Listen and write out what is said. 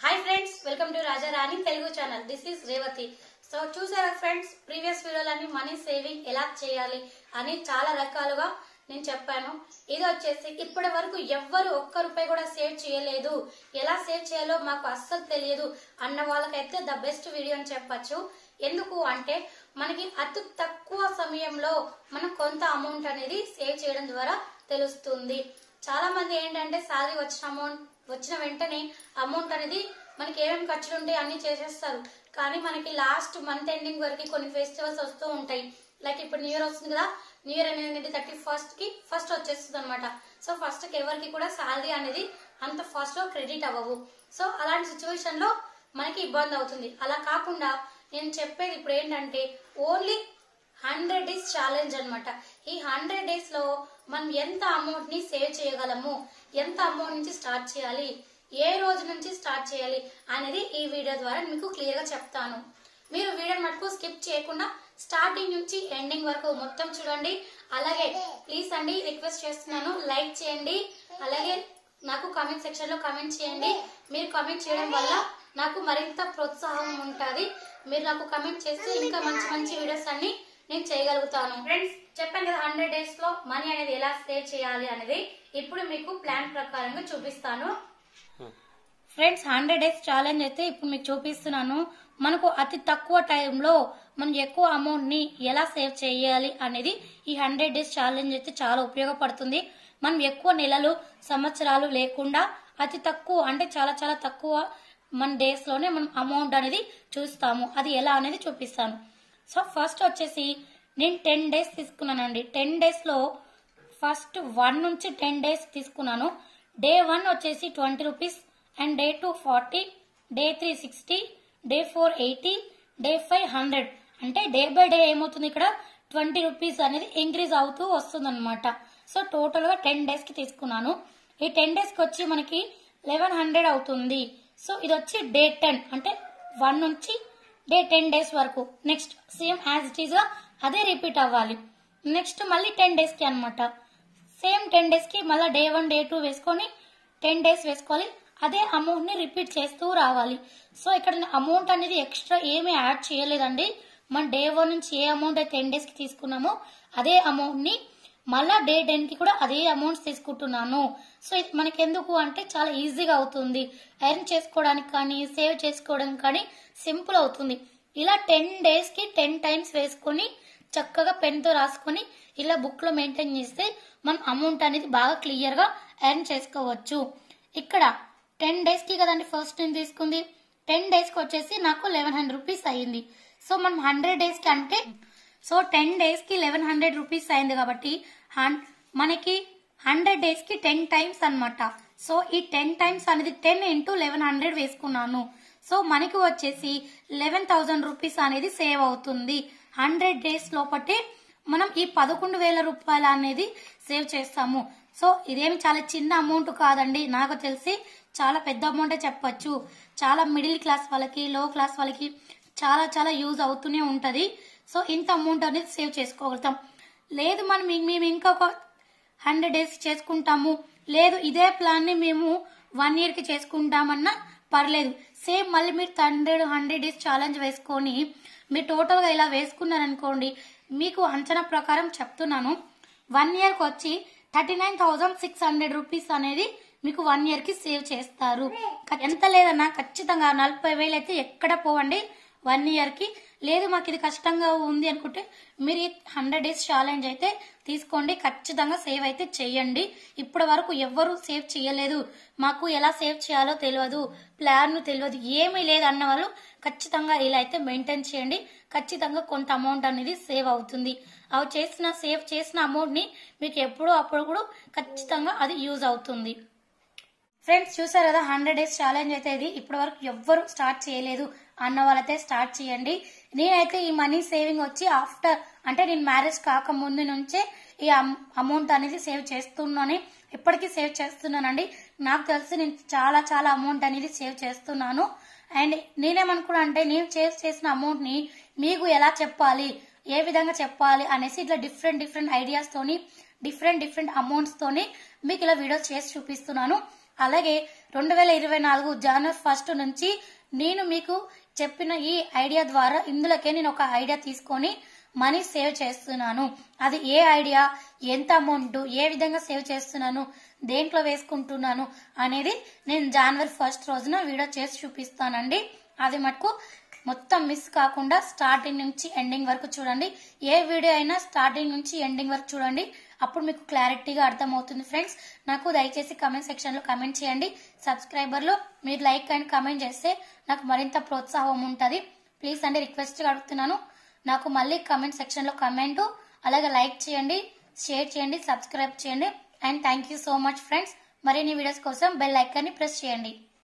Hi friends, welcome to Raja Rani Telugu channel. This is Revathi. So చూసారా friends, previous వీడియోలన్నీ money saving ఎలా చేయాలి అని చాలా రకాలుగా నేను చెప్పాను. ఇది వచ్చేసి ఇప్పటి వరకు ఎవ్వరు ఒక్క రూపాయి కూడా సేవ్ చేయలేదు, ఎలా సేవ్ చేయాలో మాకు అస్సలు తెలియదు అన్న వాళ్ళకైతే ద బెస్ట్ వీడియో అని చెప్పచ్చు. ఎందుకు అంటే మనకి అతి తక్కువ సమయంలో మనం కొంత అమౌంట్ అనేది సేవ్ చేయడం ద్వారా తెలుస్తుంది. చాలా మంది ఏంటంటే సాలరీ వచ్చిన వెంటనే అమౌంట్ అనేది మనకి ఏమేమి ఖర్చులు ఉంటాయి అన్ని చేసేస్తారు. కానీ మనకి లాస్ట్ మంత్ ఎండింగ్ వరకు కొన్ని ఫెస్టివల్స్ వస్తూ ఉంటాయి. లైక్ ఇప్పుడు న్యూ ఇయర్ వస్తుంది కదా, న్యూ ఇయర్ అనేది 31st కి ఫస్ట్ వచ్చేస్తుంది అనమాట. సో ఫస్ట్ కి ఎవరికి కూడా సాలరీ అనేది అంత ఫాస్ట్ గా క్రెడిట్ అవ్వవు. సో అలాంటి సిచ్యువేషన్ లో మనకి ఇబ్బంది అవుతుంది. అలా కాకుండా నేను చెప్పేది ఇప్పుడు ఏంటంటే ఓన్లీ 100 days ఛాలెంజ్ అనమాట. ఈ 100 days లో మనం ఎంత అమౌంట్ ని సేవ్ చేయగలము, ఎంత అమౌంట్ నుంచి స్టార్ట్ చేయాలి, ఏ రోజు నుంచి స్టార్ట్ చేయాలి అనేది ఈ వీడియో ద్వారా మీకు క్లియర్ గా చెప్తాను. మీరు వీడియోని మటుకు స్కిప్ చేయకుండా స్టార్టింగ్ నుంచి ఎండింగ్ వరకు మొత్తం చూడండి. అలాగే ప్లీజ్ అండి రిక్వెస్ట్ చేస్తున్నాను, లైక్ చేయండి. అలాగే నాకు కామెంట్ సెక్షన్ లో కామెంట్ చేయండి. మీరు కామెంట్ చేయడం వల్ల నాకు మరింత ప్రోత్సాహం ఉంటుంది. మీరు నాకు కామెంట్ చేస్తే ఇంకా మంచి మంచి వీడియోస్ అన్ని నేను చేయగలుగుతాను. ఫ్రెండ్స్ చెప్పాను కదా 100 days లో మనీ అనేది ఎలా సేవ్ చేయాలి అనేది ఇప్పుడు మీకు ప్లాన్ ప్రకారంగా చూపిస్తాను. ఫ్రెండ్స్ 100 days ఛాలెంజ్ అయితే ఇప్పుడు మీకు చూపిస్తున్నాను. మనకు అతి తక్కువ టైంలో మనం ఎక్కువ అమౌంట్ ని ఎలా సేవ్ చేయాలి అనేది ఈ 100 days ఛాలెంజ్ అయితే చాలా ఉపయోగపడుతుంది. మనం ఎక్కువ నెలలు సంవత్సరాలు లేకుండా అతి తక్కువ అంటే చాలా చాలా తక్కువ మన డేస్ లోనే మనం అమౌంట్ అనేది చూస్తాము. అది ఎలా అనేది చూపిస్తాను. సో ఫస్ట్ వచ్చేసి నేను 10 days తీసుకున్నానండి. 10 days లో ఫస్ట్ 1 నుంచి 10 days తీసుకున్నాను. డే 1 వచ్చేసి 20 rupees and day 2 40, day 3 60, day 4 80, day 5 100. అంటే డే బై డే ఏమవుతుంది, ఇక్కడ 20 రూపీస్ అనేది ఇంక్రీజ్ అవుతూ వస్తుంది అనమాట. సో టోటల్ గా 10 days కి తీసుకున్నాను. ఈ 10 days కి వచ్చి మనకి 1100 అవుతుంది. సో ఇది వచ్చి డే 10 అంటే 1 నుంచి డే 10 days వరకు. Next same as it is గా అదే రిపీట్ అవ్వాలి. నెక్స్ట్ మళ్ళీ 10 days కి అనమాట. సేమ్ 10 days కి మళ్ళీ డే 1 డే 2 వేసుకొని 10 days వేసుకోవాలి. అదే అమౌంట్ ని రిపీట్ చేస్తూ రావాలి. సో ఇక్కడ అమౌంట్ అనేది ఎక్స్ట్రా ఏమీ యాడ్ చేయలేదండి. మన డే 1 నుంచి ఏ అమౌంట్ అయితే 10 days కి తీసుకున్నామో అదే అమౌంట్ ని మళ్ళా డే 10 కి కూడా అదే అమౌంట్స్ తీసుకుంటున్నాను. సో ఇది మనకి ఎందుకు అంటే చాలా ఈజీగా అవుతుంది. ఎర్న్ చేసుకోవడానికి కానీ సేవ్ చేసుకోవడానికి కానీ సింపుల్ అవుతుంది. ఇలా 10 days కి 10 times వేసుకొని చక్కగా పెన్ తో రాసుకొని ఇలా బుక్ లో మెయింటైన్ చేస్తే మనం అమౌంట్ అనేది బాగా క్లియర్ గా ఎర్న్ చేసుకోవచ్చు. ఇక్కడ 10 days కి కదండి ఫస్ట్ నేను తీసుకుంది. 10 days కి వచ్చేసి నాకు 1100 రూపీస్ అయ్యింది. సో మనం 100 days కి అంటే సో 10 days కి 1100 రూపీస్ అయింది కాబట్టి మనకి 100 days కి 10 times అనమాట. సో ఈ 10 times అనేది 10 into 1100 వేసుకున్నాను. సో మనకి వచ్చేసి 11,000 రూపీస్ అనేది సేవ్ అవుతుంది. 100 days లోపటే మనం ఈ 11,000 రూపాయలు అనేది సేవ్ చేస్తాము. సో ఇదేమి చాలా చిన్న అమౌంట్ కాదండి, నాకు తెలిసి చాలా పెద్ద అమౌంటే చెప్పచ్చు. చాలా మిడిల్ క్లాస్ వాళ్ళకి, లో క్లాస్ వాళ్ళకి చాలా చాలా యూజ్ అవుతూనే ఉంటది. సో ఇంత అమౌంట్ అనేది సేవ్ చేసుకోగలుగుతాం. లేదు మేము ఇంకొక 100 days చేసుకుంటాము, లేదు ఇదే ప్లాన్ ని మేము 1 year కి చేసుకుంటామన్నా పర్లేదు. సేమ్ మళ్ళీ మీరు 100 days ఛాలెంజ్ వేసుకొని మీరు టోటల్ గా ఇలా వేసుకున్నారనుకోండి, మీకు అంచనా ప్రకారం చెప్తున్నాను 1 year కి వచ్చి 39,600 రూపీస్ అనేది మీకు 1 year కి సేవ్ చేస్తారు. ఎంత లేదన్నా ఖచ్చితంగా 40,000 అయితే ఎక్కడ పోవండి 1 year కి. లేదు మాకు ఇది కష్టంగా ఉంది అనుకుంటే మీరు 100 days ఛాలెంజ్ అయితే తీసుకోండి. ఖచ్చితంగా సేవ్ అయితే చేయండి. ఇప్పటి వరకు ఎవ్వరు సేవ్ చేయలేదు, మాకు ఎలా సేవ్ చేయాలో తెలియదు, ప్లాన్ తెలియదు, ఏమీ లేదు అన్న వాళ్ళు ఖచ్చితంగా ఇలా అయితే మెయింటైన్ చేయండి. ఖచ్చితంగా కొంత అమౌంట్ అనేది సేవ్ అవుతుంది. అవి సేవ్ చేసిన అమౌంట్ ని మీకు ఎప్పుడో అప్పుడు కూడా ఖచ్చితంగా అది యూజ్ అవుతుంది. ఫ్రెండ్స్ చూసారు కదా 100 days ఛాలెంజ్ అయితే ఇది ఇప్పటి వరకు ఎవ్వరు స్టార్ట్ చేయలేదు అన్న వాళ్ళైతే స్టార్ట్ చేయండి. నేనైతే ఈ మనీ సేవింగ్ వచ్చి ఆఫ్టర్ అంటే నేను మ్యారేజ్ కాక ముందు నుంచే ఈ అమౌంట్ అనేది సేవ్ చేస్తున్నాను. ఇప్పటికీ సేవ్ చేస్తున్నానండి. నాకు తెలిసి నేను చాలా చాలా అమౌంట్ అనేది సేవ్ చేస్తున్నాను. అండ్ నేనేమనుకున్నా అంటే నేను సేవ్ చేసిన అమౌంట్ ని మీకు ఎలా చెప్పాలి, ఏ విధంగా చెప్పాలి అనేసి ఇట్లా డిఫరెంట్ ఐడియాస్ తోని డిఫరెంట్ అమౌంట్స్ తోని మీకు ఇలా వీడియోస్ చేసి చూపిస్తున్నాను. అలాగే 2024 జనవరి 1 నుంచి నేను మీకు చెప్పిన ఈ ఐడియా ద్వారా ఇందులోకే నేను ఒక ఐడియా తీసుకొని మనీ సేవ్ చేస్తున్నాను. అది ఏ ఐడియా, ఎంత అమౌంట్, ఏ విధంగా సేవ్ చేస్తున్నాను, దేంట్లో వేసుకుంటున్నాను అనేది నేను జనవరి 1 రోజున వీడియో చేసి చూపిస్తానండి. అది మటుకు మొత్తం మిస్ కాకుండా స్టార్టింగ్ నుంచి ఎండింగ్ వరకు చూడండి. ఏ వీడియో అయినా స్టార్టింగ్ నుంచి ఎండింగ్ వరకు చూడండి, అప్పుడు మీకు క్లారిటీగా అర్థమవుతుంది ఫ్రెండ్స్. నాకు దయచేసి కమెంట్ సెక్షన్ లో కమెంట్ చేయండి. సబ్స్క్రైబర్లు మీరు లైక్ అండ్ కమెంట్ చేస్తే నాకు మరింత ప్రోత్సాహం ఉంటుంది. ప్లీజ్ అండి, రిక్వెస్ట్ గా అడుగుతున్నాను. నాకు మళ్ళీ కమెంట్ సెక్షన్ లో కమెంట్, అలాగే లైక్ చేయండి, షేర్ చేయండి, సబ్స్క్రైబ్ చేయండి. And thank you so much friends. మరిన్ని వీడియోస్ కోసం బెల్ ఐకాన్ ని ప్రెస్ చేయండి.